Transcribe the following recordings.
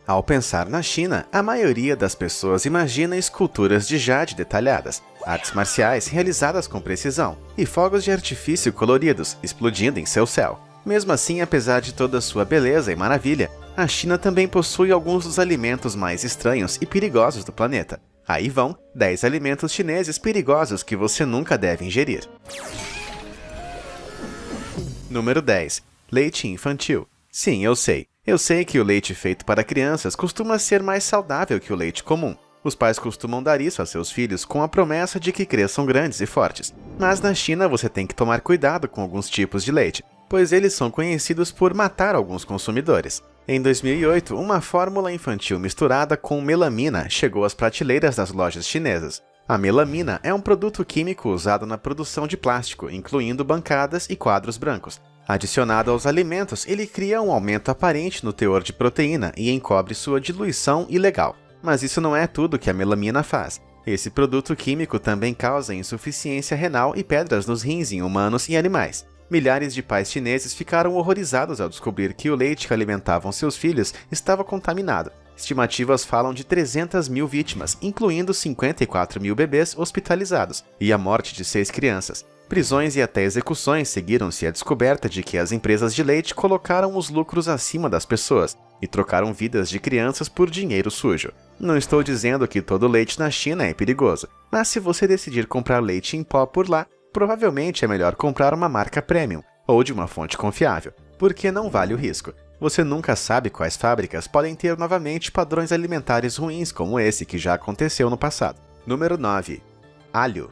Ao pensar na China, a maioria das pessoas imagina esculturas de jade detalhadas, artes marciais realizadas com precisão e fogos de artifício coloridos explodindo em seu céu. Mesmo assim, apesar de toda sua beleza e maravilha, a China também possui alguns dos alimentos mais estranhos e perigosos do planeta. Aí vão 10 alimentos chineses perigosos que você nunca deve ingerir. Número 10. Leite infantil. Sim, eu sei. Eu sei que o leite feito para crianças costuma ser mais saudável que o leite comum. Os pais costumam dar isso a seus filhos com a promessa de que cresçam grandes e fortes. Mas na China você tem que tomar cuidado com alguns tipos de leite, pois eles são conhecidos por matar alguns consumidores. Em 2008, uma fórmula infantil misturada com melamina chegou às prateleiras das lojas chinesas. A melamina é um produto químico usado na produção de plástico, incluindo bancadas e quadros brancos. Adicionado aos alimentos, ele cria um aumento aparente no teor de proteína e encobre sua diluição ilegal. Mas isso não é tudo que a melamina faz. Esse produto químico também causa insuficiência renal e pedras nos rins em humanos e animais. Milhares de pais chineses ficaram horrorizados ao descobrir que o leite que alimentavam seus filhos estava contaminado. Estimativas falam de 300 mil vítimas, incluindo 54 mil bebês hospitalizados, e a morte de 6 crianças. Prisões e até execuções seguiram-se à descoberta de que as empresas de leite colocaram os lucros acima das pessoas e trocaram vidas de crianças por dinheiro sujo. Não estou dizendo que todo leite na China é perigoso, mas se você decidir comprar leite em pó por lá, provavelmente é melhor comprar uma marca premium ou de uma fonte confiável, porque não vale o risco. Você nunca sabe quais fábricas podem ter novamente padrões alimentares ruins como esse que já aconteceu no passado. Número 9. Alho.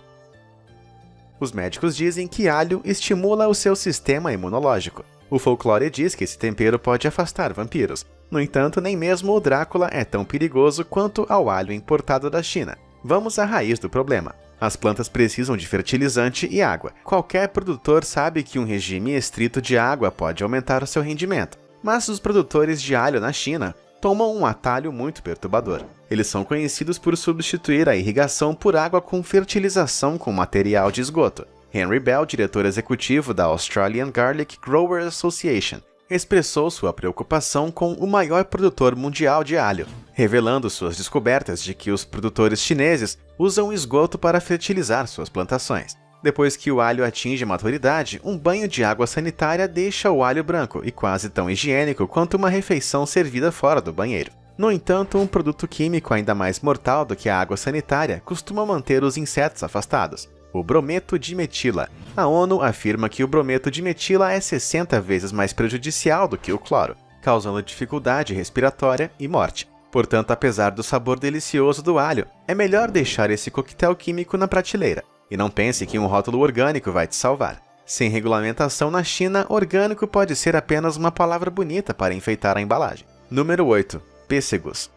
Os médicos dizem que alho estimula o seu sistema imunológico. O folclore diz que esse tempero pode afastar vampiros. No entanto, nem mesmo o Drácula é tão perigoso quanto ao alho importado da China. Vamos à raiz do problema. As plantas precisam de fertilizante e água. Qualquer produtor sabe que um regime estrito de água pode aumentar o seu rendimento. Mas os produtores de alho na China tomam um atalho muito perturbador. Eles são conhecidos por substituir a irrigação por água com fertilização com material de esgoto. Henry Bell, diretor executivo da Australian Garlic Growers Association, expressou sua preocupação com o maior produtor mundial de alho, revelando suas descobertas de que os produtores chineses usam esgoto para fertilizar suas plantações. Depois que o alho atinge maturidade, um banho de água sanitária deixa o alho branco e quase tão higiênico quanto uma refeição servida fora do banheiro. No entanto, um produto químico ainda mais mortal do que a água sanitária costuma manter os insetos afastados: o brometo de metila. A ONU afirma que o brometo de metila é 60 vezes mais prejudicial do que o cloro, causando dificuldade respiratória e morte. Portanto, apesar do sabor delicioso do alho, é melhor deixar esse coquetel químico na prateleira. E não pense que um rótulo orgânico vai te salvar. Sem regulamentação na China, orgânico pode ser apenas uma palavra bonita para enfeitar a embalagem. Número 8. Pêssegos.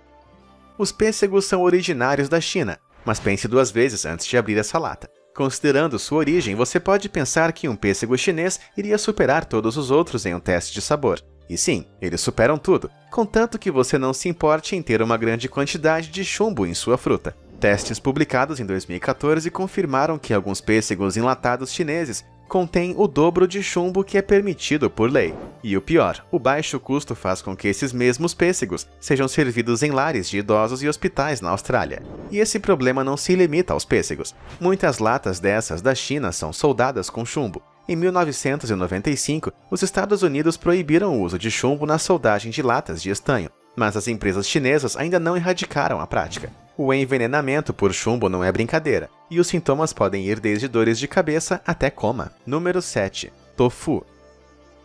Os pêssegos são originários da China, mas pense 2 vezes antes de abrir essa lata. Considerando sua origem, você pode pensar que um pêssego chinês iria superar todos os outros em um teste de sabor. E sim, eles superam tudo, contanto que você não se importe em ter uma grande quantidade de chumbo em sua fruta. Testes publicados em 2014 confirmaram que alguns pêssegos enlatados chineses contêm o dobro de chumbo que é permitido por lei. E o pior, o baixo custo faz com que esses mesmos pêssegos sejam servidos em lares de idosos e hospitais na Austrália. E esse problema não se limita aos pêssegos. Muitas latas dessas da China são soldadas com chumbo. Em 1995, os Estados Unidos proibiram o uso de chumbo na soldagem de latas de estanho, mas as empresas chinesas ainda não erradicaram a prática. O envenenamento por chumbo não é brincadeira, e os sintomas podem ir desde dores de cabeça até coma. Número 7. Tofu.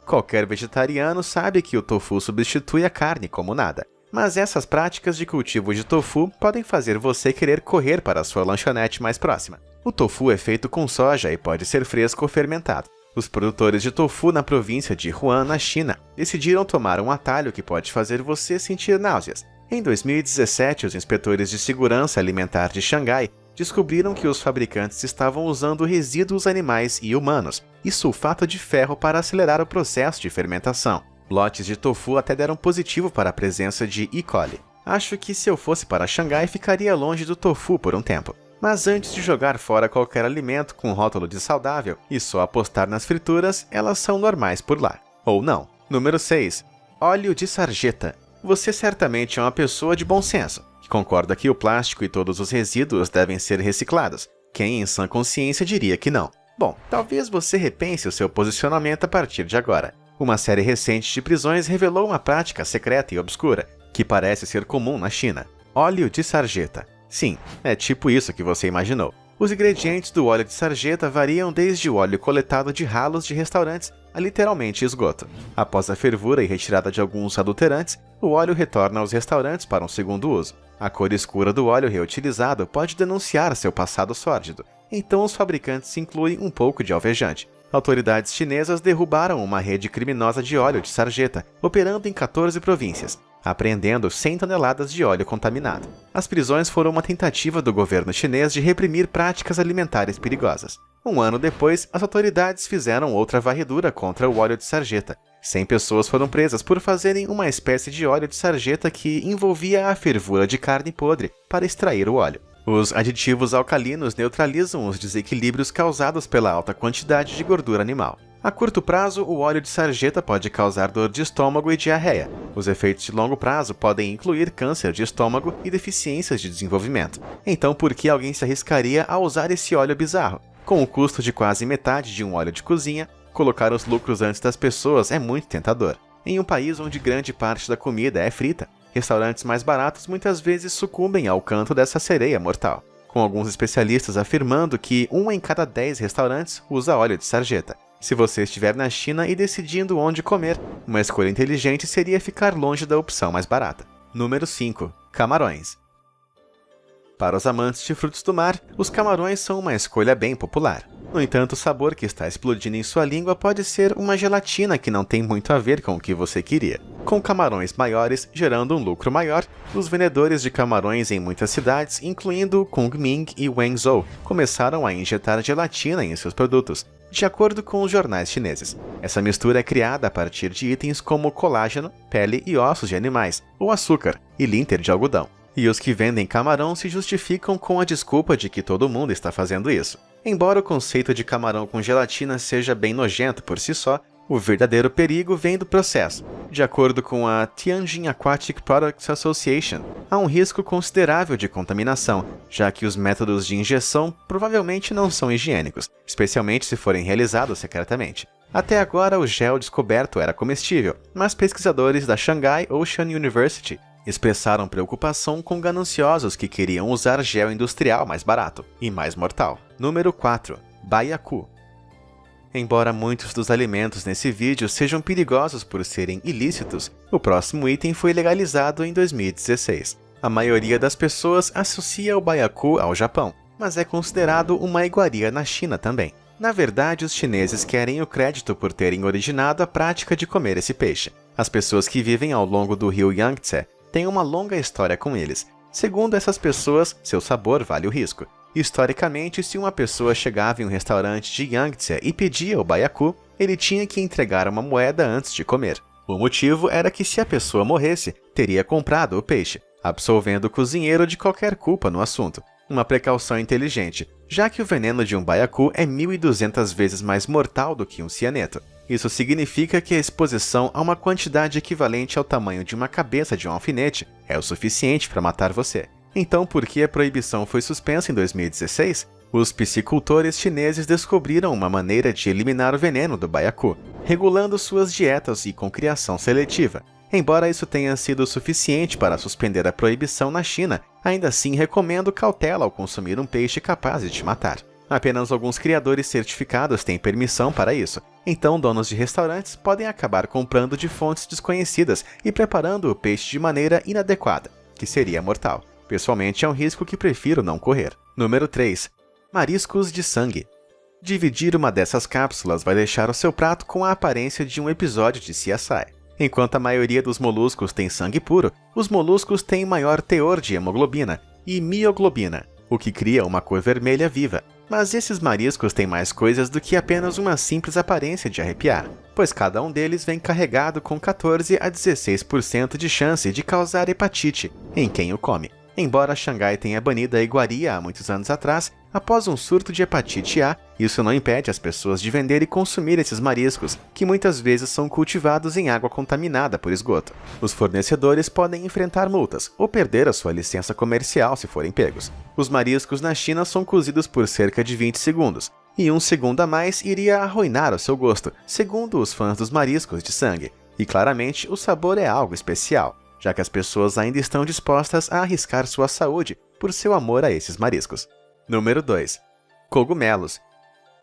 Qualquer vegetariano sabe que o tofu substitui a carne como nada, mas essas práticas de cultivo de tofu podem fazer você querer correr para a sua lanchonete mais próxima. O tofu é feito com soja e pode ser fresco ou fermentado. Os produtores de tofu na província de Hunan, na China, decidiram tomar um atalho que pode fazer você sentir náuseas. Em 2017, os inspetores de segurança alimentar de Xangai descobriram que os fabricantes estavam usando resíduos animais e humanos e sulfato de ferro para acelerar o processo de fermentação. Lotes de tofu até deram positivo para a presença de E. coli. Acho que se eu fosse para Xangai, ficaria longe do tofu por um tempo. Mas antes de jogar fora qualquer alimento com rótulo de saudável e só apostar nas frituras, elas são normais por lá. Ou não. Número 6. Óleo de sarjeta. Você certamente é uma pessoa de bom senso, que concorda que o plástico e todos os resíduos devem ser reciclados. Quem em sã consciência diria que não? Bom, talvez você repense o seu posicionamento a partir de agora. Uma série recente de prisões revelou uma prática secreta e obscura, que parece ser comum na China. Óleo de sarjeta. Sim, é tipo isso que você imaginou. Os ingredientes do óleo de sarjeta variam desde o óleo coletado de ralos de restaurantes a literalmente esgoto. Após a fervura e retirada de alguns adulterantes, o óleo retorna aos restaurantes para um segundo uso. A cor escura do óleo reutilizado pode denunciar seu passado sórdido, então os fabricantes incluem um pouco de alvejante. Autoridades chinesas derrubaram uma rede criminosa de óleo de sarjeta, operando em 14 províncias, apreendendo 100 toneladas de óleo contaminado. As prisões foram uma tentativa do governo chinês de reprimir práticas alimentares perigosas. Um ano depois, as autoridades fizeram outra varredura contra o óleo de sarjeta. 100 pessoas foram presas por fazerem uma espécie de óleo de sarjeta que envolvia a fervura de carne podre para extrair o óleo. Os aditivos alcalinos neutralizam os desequilíbrios causados pela alta quantidade de gordura animal. A curto prazo, o óleo de sarjeta pode causar dor de estômago e diarreia. Os efeitos de longo prazo podem incluir câncer de estômago e deficiências de desenvolvimento. Então, por que alguém se arriscaria a usar esse óleo bizarro? Com o custo de quase metade de um óleo de cozinha, colocar os lucros antes das pessoas é muito tentador. Em um país onde grande parte da comida é frita, restaurantes mais baratos muitas vezes sucumbem ao canto dessa sereia mortal, com alguns especialistas afirmando que 1 em cada 10 restaurantes usa óleo de sarjeta. Se você estiver na China e decidindo onde comer, uma escolha inteligente seria ficar longe da opção mais barata. Número 5. Camarões. Para os amantes de frutos do mar, os camarões são uma escolha bem popular. No entanto, o sabor que está explodindo em sua língua pode ser uma gelatina que não tem muito a ver com o que você queria. Com camarões maiores gerando um lucro maior, os vendedores de camarões em muitas cidades, incluindo Kunming e Wenzhou, começaram a injetar gelatina em seus produtos, de acordo com os jornais chineses. Essa mistura é criada a partir de itens como colágeno, pele e ossos de animais, ou açúcar e linter de algodão. E os que vendem camarão se justificam com a desculpa de que todo mundo está fazendo isso. Embora o conceito de camarão com gelatina seja bem nojento por si só, o verdadeiro perigo vem do processo. De acordo com a Tianjin Aquatic Products Association, há um risco considerável de contaminação, já que os métodos de injeção provavelmente não são higiênicos, especialmente se forem realizados secretamente. Até agora, o gel descoberto era comestível, mas pesquisadores da Shanghai Ocean University expressaram preocupação com gananciosos que queriam usar gel industrial mais barato e mais mortal. Número 4. Baiacu. Embora muitos dos alimentos nesse vídeo sejam perigosos por serem ilícitos, o próximo item foi legalizado em 2016. A maioria das pessoas associa o baiacu ao Japão, mas é considerado uma iguaria na China também. Na verdade, os chineses querem o crédito por terem originado a prática de comer esse peixe. As pessoas que vivem ao longo do rio Yangtze têm uma longa história com eles. Segundo essas pessoas, seu sabor vale o risco. Historicamente, se uma pessoa chegava em um restaurante de Yangtze e pedia o baiacu, ele tinha que entregar uma moeda antes de comer. O motivo era que se a pessoa morresse, teria comprado o peixe, absolvendo o cozinheiro de qualquer culpa no assunto. Uma precaução inteligente, já que o veneno de um baiacu é 1.200 vezes mais mortal do que um cianeto. Isso significa que a exposição a uma quantidade equivalente ao tamanho de uma cabeça de um alfinete é o suficiente para matar você. Então, por que a proibição foi suspensa em 2016? Os piscicultores chineses descobriram uma maneira de eliminar o veneno do baiacu, regulando suas dietas e com criação seletiva. Embora isso tenha sido suficiente para suspender a proibição na China, ainda assim recomendo cautela ao consumir um peixe capaz de te matar. Apenas alguns criadores certificados têm permissão para isso, então donos de restaurantes podem acabar comprando de fontes desconhecidas e preparando o peixe de maneira inadequada, que seria mortal. Pessoalmente, é um risco que prefiro não correr. Número 3. Mariscos de sangue. Dividir uma dessas cápsulas vai deixar o seu prato com a aparência de um episódio de CSI. Enquanto a maioria dos moluscos tem sangue puro, os moluscos têm maior teor de hemoglobina e mioglobina, o que cria uma cor vermelha viva. Mas esses mariscos têm mais coisas do que apenas uma simples aparência de arrepiar, pois cada um deles vem carregado com 14 a 16% de chance de causar hepatite em quem o come. Embora Xangai tenha banido a iguaria há muitos anos atrás, após um surto de hepatite A, Isso não impede as pessoas de vender e consumir esses mariscos, que muitas vezes são cultivados em água contaminada por esgoto. Os fornecedores podem enfrentar multas ou perder a sua licença comercial se forem pegos. Os mariscos na China são cozidos por cerca de 20 segundos, e um segundo a mais iria arruinar o seu gosto, segundo os fãs dos mariscos de sangue. E claramente o sabor é algo especial, já que as pessoas ainda estão dispostas a arriscar sua saúde por seu amor a esses mariscos. Número 2. Cogumelos.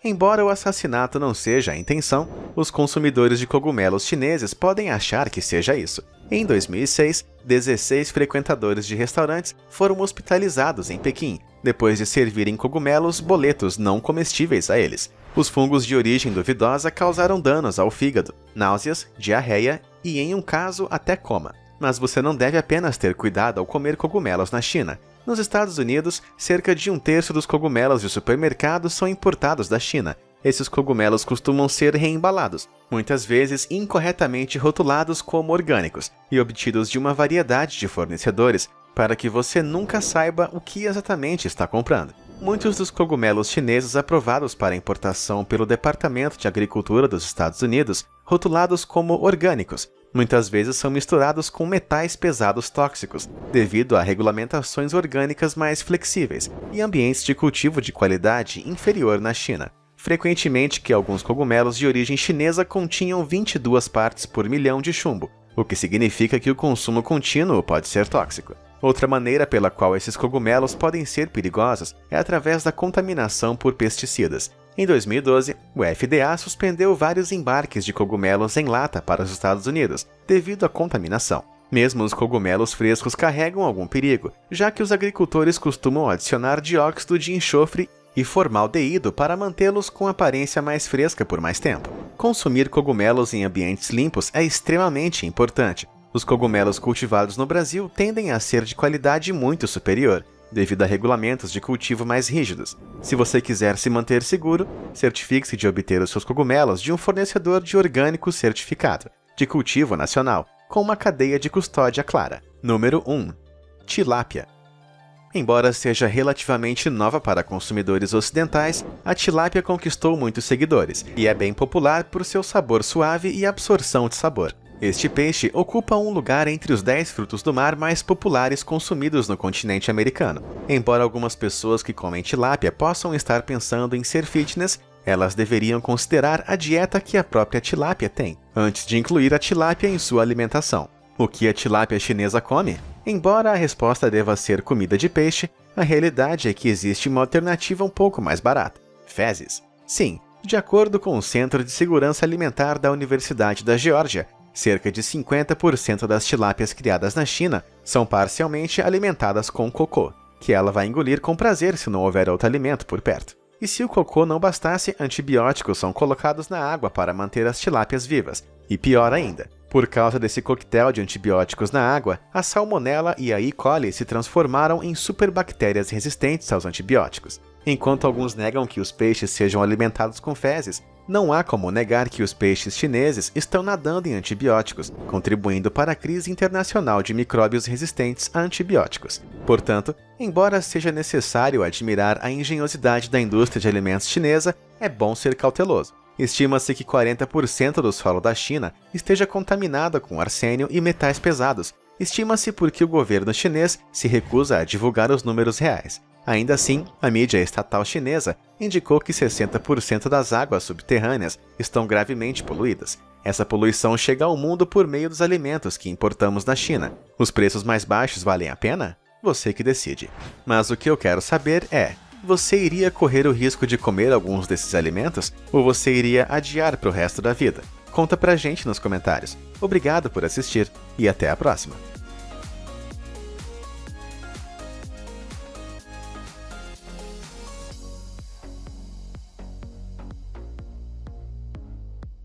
Embora o assassinato não seja a intenção, os consumidores de cogumelos chineses podem achar que seja isso. Em 2006, 16 frequentadores de restaurantes foram hospitalizados em Pequim, depois de servirem cogumelos boletos não comestíveis a eles. Os fungos de origem duvidosa causaram danos ao fígado, náuseas, diarreia e, em um caso, até coma. Mas você não deve apenas ter cuidado ao comer cogumelos na China. Nos Estados Unidos, cerca de 1/3 dos cogumelos de supermercado são importados da China. Esses cogumelos costumam ser reembalados, muitas vezes incorretamente rotulados como orgânicos e obtidos de uma variedade de fornecedores, para que você nunca saiba o que exatamente está comprando. Muitos dos cogumelos chineses aprovados para importação pelo Departamento de Agricultura dos Estados Unidos, rotulados como orgânicos, muitas vezes são misturados com metais pesados tóxicos, devido a regulamentações orgânicas mais flexíveis e ambientes de cultivo de qualidade inferior na China. Frequentemente que alguns cogumelos de origem chinesa continham 22 partes por milhão de chumbo, o que significa que o consumo contínuo pode ser tóxico. Outra maneira pela qual esses cogumelos podem ser perigosos é através da contaminação por pesticidas. Em 2012, o FDA suspendeu vários embarques de cogumelos em lata para os Estados Unidos, devido à contaminação. Mesmo os cogumelos frescos carregam algum perigo, já que os agricultores costumam adicionar dióxido de enxofre e formaldeído para mantê-los com aparência mais fresca por mais tempo. Consumir cogumelos em ambientes limpos é extremamente importante. Os cogumelos cultivados no Brasil tendem a ser de qualidade muito superior, devido a regulamentos de cultivo mais rígidos. Se você quiser se manter seguro, certifique-se de obter os seus cogumelos de um fornecedor de orgânico certificado, de cultivo nacional, com uma cadeia de custódia clara. Número 1. Tilápia. Embora seja relativamente nova para consumidores ocidentais, a tilápia conquistou muitos seguidores, e é bem popular por seu sabor suave e absorção de sabor. Este peixe ocupa um lugar entre os 10 frutos do mar mais populares consumidos no continente americano. Embora algumas pessoas que comem tilápia possam estar pensando em ser fitness, elas deveriam considerar a dieta que a própria tilápia tem, antes de incluir a tilápia em sua alimentação. O que a tilápia chinesa come? Embora a resposta deva ser comida de peixe, a realidade é que existe uma alternativa um pouco mais barata: fezes. Sim, de acordo com o Centro de Segurança Alimentar da Universidade da Geórgia, cerca de 50% das tilápias criadas na China são parcialmente alimentadas com cocô, que ela vai engolir com prazer se não houver outro alimento por perto. E se o cocô não bastasse, antibióticos são colocados na água para manter as tilápias vivas. E pior ainda, por causa desse coquetel de antibióticos na água, a salmonela e a E. coli se transformaram em superbactérias resistentes aos antibióticos. Enquanto alguns negam que os peixes sejam alimentados com fezes, não há como negar que os peixes chineses estão nadando em antibióticos, contribuindo para a crise internacional de micróbios resistentes a antibióticos. Portanto, embora seja necessário admirar a engenhosidade da indústria de alimentos chinesa, é bom ser cauteloso. Estima-se que 40% do solo da China esteja contaminado com arsênio e metais pesados. Estima-se porque o governo chinês se recusa a divulgar os números reais. Ainda assim, a mídia estatal chinesa indicou que 60% das águas subterrâneas estão gravemente poluídas. Essa poluição chega ao mundo por meio dos alimentos que importamos da China. Os preços mais baixos valem a pena? Você que decide. Mas o que eu quero saber é: você iria correr o risco de comer alguns desses alimentos? Ou você iria adiar para o resto da vida? Conta pra gente nos comentários. Obrigado por assistir e até a próxima!